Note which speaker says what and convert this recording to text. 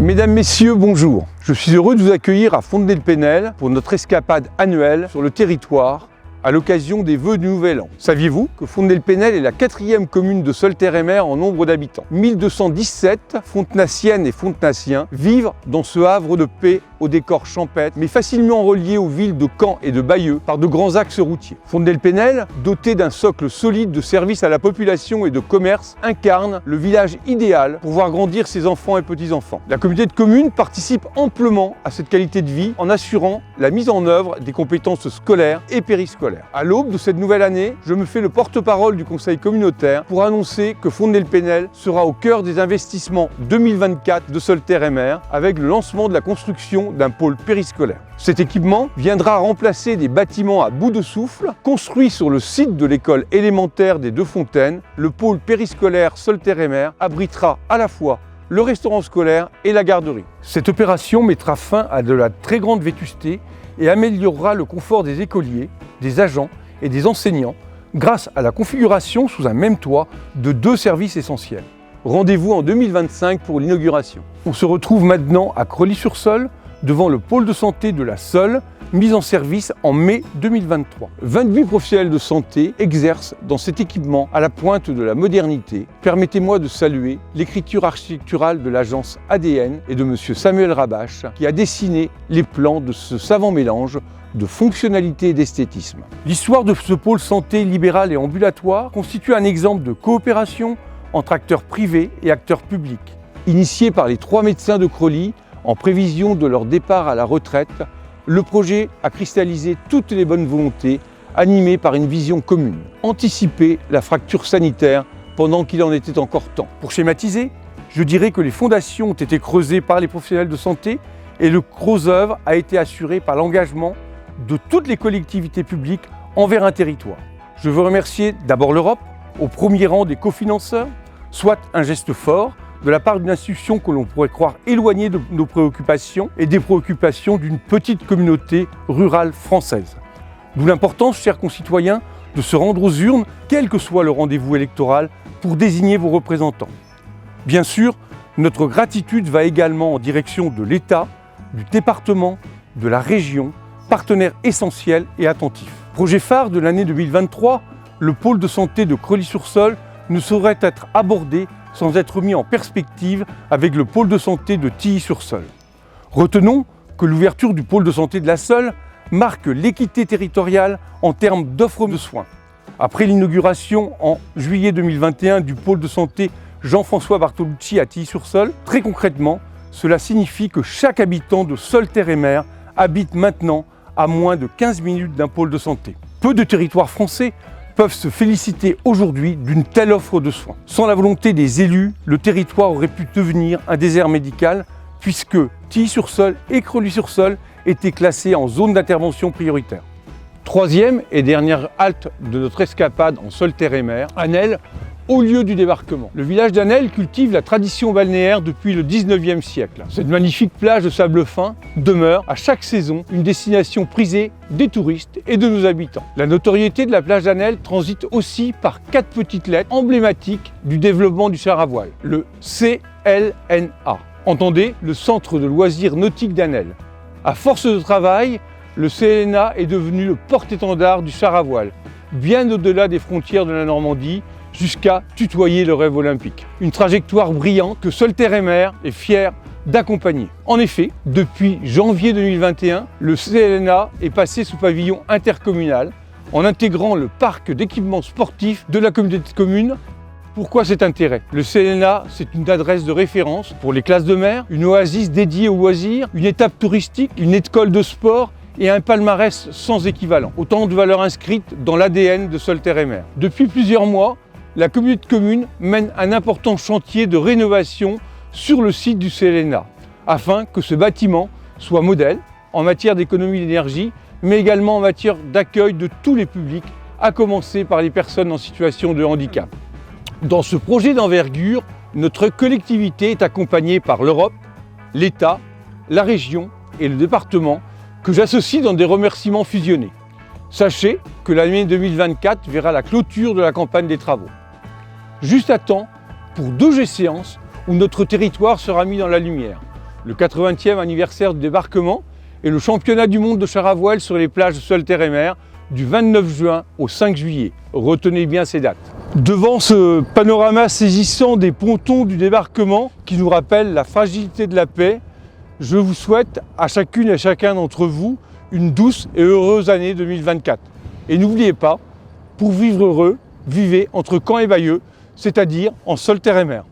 Speaker 1: Mesdames, Messieurs, bonjour. Je suis heureux de vous accueillir à Fontenay-le-Pénel pour notre escapade annuelle sur le territoire à l'occasion des vœux du Nouvel An. Saviez-vous que Fontenay-le-Pénel est la 4e commune de Seulles-Terre-et-Mer en nombre d'habitants? 1217 Fontenassiennes et Fontenassiens vivent dans ce havre de paix au décor champêtre, mais facilement relié aux villes de Caen et de Bayeux par de grands axes routiers. Fontenay-le-Pénel, doté d'un socle solide de services à la population et de commerce, incarne le village idéal pour voir grandir ses enfants et petits-enfants. La communauté de communes participe amplement à cette qualité de vie en assurant la mise en œuvre des compétences scolaires et périscolaires. À l'aube de cette nouvelle année, je me fais le porte-parole du conseil communautaire pour annoncer que Fontenay-le-Pénel sera au cœur des investissements 2024 de Seulles-Terre-et-Mer avec le lancement de la construction d'un pôle périscolaire. Cet équipement viendra remplacer des bâtiments à bout de souffle. Construit sur le site de l'école élémentaire des Deux Fontaines, le pôle périscolaire Seulles-Terre-et-Mer abritera à la fois le restaurant scolaire et la garderie. Cette opération mettra fin à de la très grande vétusté et améliorera le confort des écoliers, des agents et des enseignants grâce à la configuration sous un même toit de 2 services essentiels. Rendez-vous en 2025 pour l'inauguration. On se retrouve maintenant à Creully-sur-Seulles devant le pôle de santé de la Seulles, mise en service en mai 2023. 28 professionnels de santé exercent dans cet équipement à la pointe de la modernité. Permettez-moi de saluer l'écriture architecturale de l'agence ADN et de M. Samuel Rabache qui a dessiné les plans de ce savant mélange de fonctionnalité et d'esthétisme. L'histoire de ce pôle santé libéral et ambulatoire constitue un exemple de coopération entre acteurs privés et acteurs publics. Initié par les 3 médecins de Creully en prévision de leur départ à la retraite, le projet a cristallisé toutes les bonnes volontés animées par une vision commune. Anticiper la fracture sanitaire pendant qu'il en était encore temps. Pour schématiser, je dirais que les fondations ont été creusées par les professionnels de santé et le gros œuvre a été assuré par l'engagement de toutes les collectivités publiques envers un territoire. Je veux remercier d'abord l'Europe, au premier rang des cofinanceurs, soit un geste fort de la part d'une institution que l'on pourrait croire éloignée de nos préoccupations et des préoccupations d'une petite communauté rurale française. D'où l'importance, chers concitoyens, de se rendre aux urnes, quel que soit le rendez-vous électoral, pour désigner vos représentants. Bien sûr, notre gratitude va également en direction de l'État, du département, de la région, partenaire essentiel et attentif. Projet phare de l'année 2023, le pôle de santé de Creully-sur-Seulles ne saurait être abordé sans être mis en perspective avec le pôle de santé de Tilly-sur-Seulles. Retenons que l'ouverture du pôle de santé de la Seulles marque l'équité territoriale en termes d'offres de soins. Après l'inauguration en juillet 2021 du pôle de santé Jean-François Bartolucci à Tilly-sur-Seulles, très concrètement, cela signifie que chaque habitant de Seulles-Terre-et-Mer habite maintenant à moins de 15 minutes d'un pôle de santé. Peu de territoires français peuvent se féliciter aujourd'hui d'une telle offre de soins. Sans la volonté des élus, le territoire aurait pu devenir un désert médical puisque Tilly-sur-Seulles et Creully-sur-Seulles étaient classés en zone d'intervention prioritaire. Troisième et dernière halte de notre escapade en Seulles-Terre-et-Mer, Anel, haut lieu du débarquement. Le village d'Anel cultive la tradition balnéaire depuis le 19e siècle. Cette magnifique plage de sable fin demeure à chaque saison une destination prisée des touristes et de nos habitants. La notoriété de la plage d'Anel transite aussi par 4 petites lettres emblématiques du développement du char à voile, le CLNA. Entendez, le Centre de loisirs nautiques d'Anel. À force de travail, le CLNA est devenu le porte-étendard du char à voile, bien au-delà des frontières de la Normandie, jusqu'à tutoyer le rêve olympique. Une trajectoire brillante que Seulles-Terre-et-Mer est fière d'accompagner. En effet, depuis janvier 2021, le CLNA est passé sous pavillon intercommunal en intégrant le parc d'équipements sportifs de la communauté de communes. Pourquoi cet intérêt? Le CLNA, c'est une adresse de référence pour les classes de mer, une oasis dédiée aux loisirs, une étape touristique, une école de sport et un palmarès sans équivalent. Autant de valeurs inscrites dans l'ADN de Seulles-Terre-et-Mer. Depuis plusieurs mois, la communauté de communes mène un important chantier de rénovation sur le site du CLNA, afin que ce bâtiment soit modèle en matière d'économie d'énergie, mais également en matière d'accueil de tous les publics, à commencer par les personnes en situation de handicap. Dans ce projet d'envergure, notre collectivité est accompagnée par l'Europe, l'État, la région et le département, que j'associe dans des remerciements fusionnés. Sachez que l'année 2024 verra la clôture de la campagne des travaux. Juste à temps pour 2 échéances où notre territoire sera mis dans la lumière. le 80e anniversaire du débarquement et le championnat du monde de char à voile sur les plages de Solterre-et-Mer du 29 juin au 5 juillet. Retenez bien ces dates. Devant ce panorama saisissant des pontons du débarquement qui nous rappelle la fragilité de la paix, je vous souhaite à chacune et à chacun d'entre vous une douce et heureuse année 2024. Et n'oubliez pas, pour vivre heureux, vivez entre Caen et Bayeux, c'est-à-dire en Solterre-et-Mer.